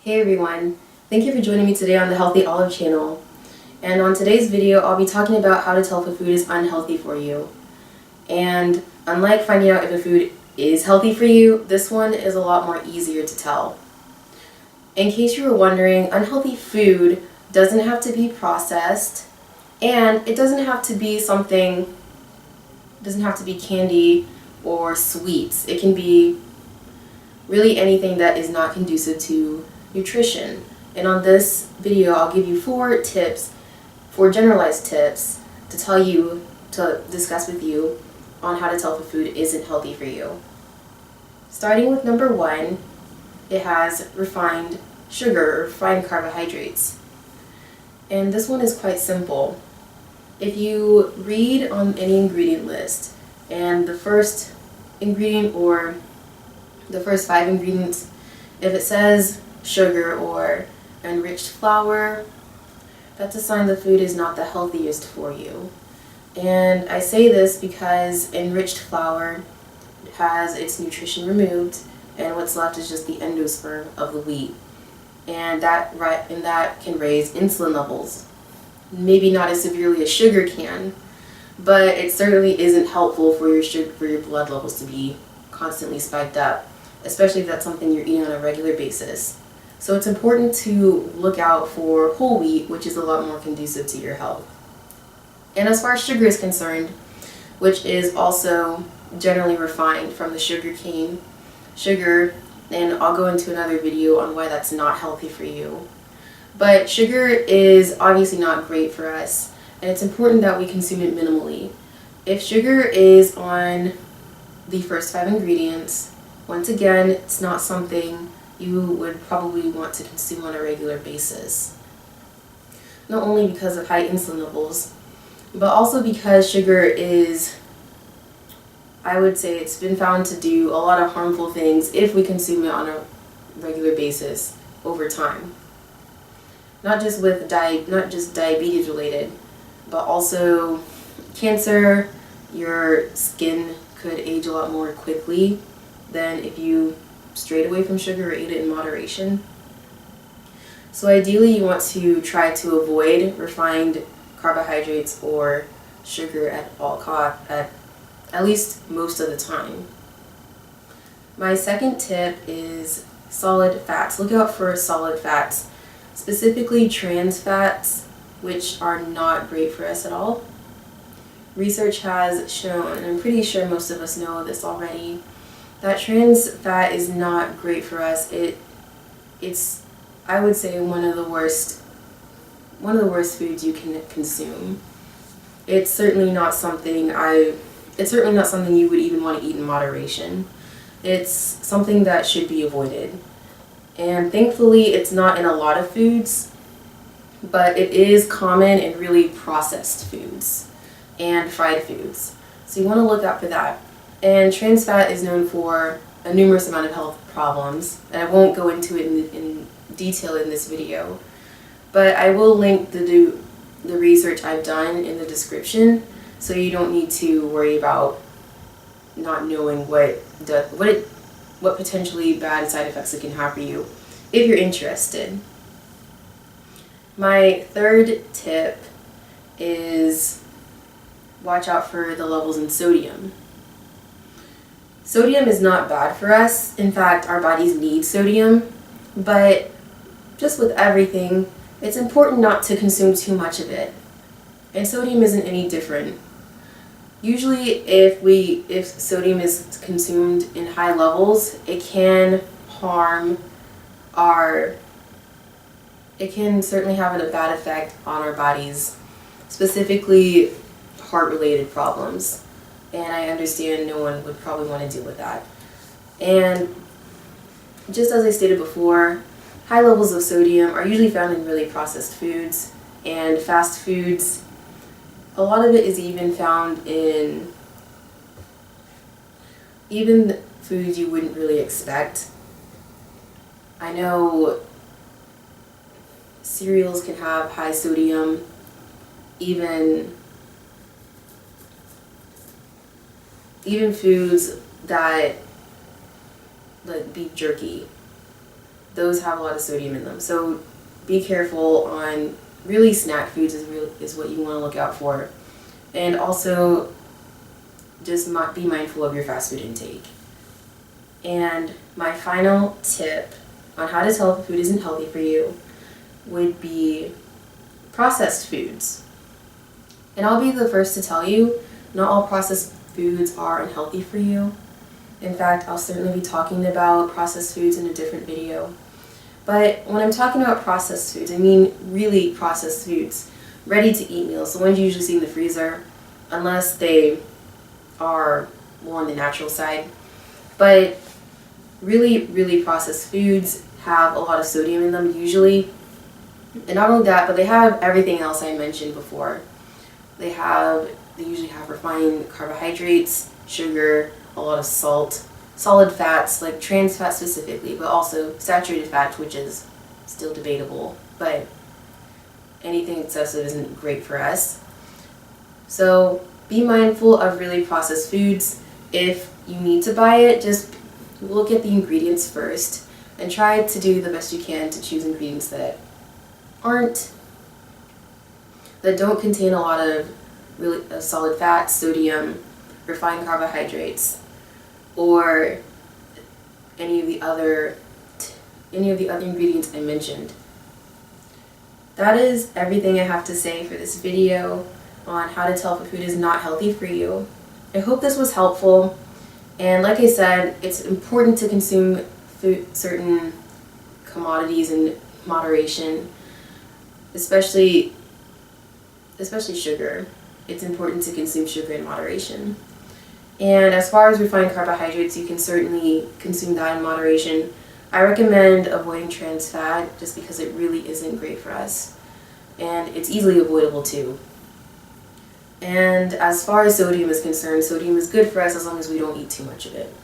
Hey everyone, thank you for joining me today on the Healthy Olive channel. And on today's video, I'll be talking about how to tell if a food is unhealthy for you. And unlike finding out if a food is healthy for you, this one is a lot more easier to tell. In case you were wondering, unhealthy food doesn't have to be processed, and it doesn't have to be candy or sweets. It can be really anything that is not conducive to nutrition. And on this video, I'll give you four generalized tips to discuss with you on how to tell if a food isn't healthy for you. Starting with number one, it has refined sugar or refined carbohydrates. And this one is quite simple. If you read on any ingredient list and the first ingredient or the first 5 ingredients, if it says sugar or enriched flour, that's a sign the food is not the healthiest for you. And I say this because enriched flour has its nutrition removed, and what's left is just the endosperm of the wheat. And that can raise insulin levels. Maybe not as severely as sugar can, but it certainly isn't helpful for your blood levels to be constantly spiked up, especially if that's something you're eating on a regular basis. So it's important to look out for whole wheat, which is a lot more conducive to your health. And as far as sugar is concerned, which is also generally refined from the sugar cane sugar, and I'll go into another video on why that's not healthy for you. But sugar is obviously not great for us, and it's important that we consume it minimally. If sugar is on the first 5 ingredients, once again, it's not something you would probably want to consume on a regular basis. Not only because of high insulin levels, but also because sugar is, I would say it's been found to do a lot of harmful things if we consume it on a regular basis over time. Not just diabetes related, but also cancer. Your skin could age a lot more quickly than if you strayed away from sugar or ate it in moderation. So ideally you want to try to avoid refined carbohydrates or sugar at all costs, at least most of the time. My second tip is solid fats. Look out for solid fats, specifically trans fats, which are not great for us at all. Research has shown, and I'm pretty sure most of us know this already, that trans fat is not great for us. It's, I would say, one of the worst foods you can consume. It's certainly not something you would even want to eat in moderation. It's something that should be avoided. And thankfully it's not in a lot of foods, but it is common in really processed foods and fried foods. So you want to look out for that. And trans fat is known for a numerous amount of health problems, and I won't go into it in detail in this video, but I will link the research I've done in the description, so you don't need to worry about not knowing what potentially bad side effects it can have for you if you're interested. My third tip is watch out for the levels in sodium. Sodium is not bad for us. In fact, our bodies need sodium, but just with everything, it's important not to consume too much of it. And sodium isn't any different. Usually if sodium is consumed in high levels, it can certainly have a bad effect on our bodies, specifically heart-related problems. And I understand no one would probably want to deal with that. And just as I stated before, high levels of sodium are usually found in really processed foods and fast foods. A lot of it is even found in foods you wouldn't really expect. I know cereals can have high sodium, even foods that, like beef jerky, those have a lot of sodium in them. So be careful on really snack foods is what you want to look out for. And also just be mindful of your fast food intake. And my final tip on how to tell if a food isn't healthy for you would be processed foods. And I'll be the first to tell you, not all processed foods are unhealthy for you. In fact, I'll certainly be talking about processed foods in a different video. But when I'm talking about processed foods, I mean really processed foods, ready-to-eat meals, the ones you usually see in the freezer, unless they are more on the natural side. But really processed foods have a lot of sodium in them usually. And not only that, but they have everything else I mentioned before. They usually have refined carbohydrates, sugar, a lot of salt, solid fats, like trans fat specifically, but also saturated fat, which is still debatable, but anything excessive isn't great for us. So be mindful of really processed foods. If you need to buy it, just look at the ingredients first and try to do the best you can to choose ingredients that don't contain a lot of really solid fat, sodium, refined carbohydrates, or any of the other ingredients I mentioned. That is everything I have to say for this video on how to tell if a food is not healthy for you. I hope this was helpful, and like I said, it's important to consume certain commodities in moderation, especially sugar. It's important to consume sugar in moderation. And as far as refined carbohydrates, you can certainly consume that in moderation. I recommend avoiding trans fat just because it really isn't great for us. And it's easily avoidable too. And as far as sodium is concerned, sodium is good for us as long as we don't eat too much of it.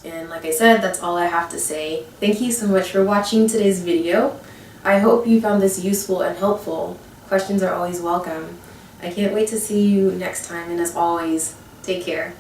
And like I said, that's all I have to say. Thank you so much for watching today's video. I hope you found this useful and helpful. Questions are always welcome. I can't wait to see you next time, and as always, take care.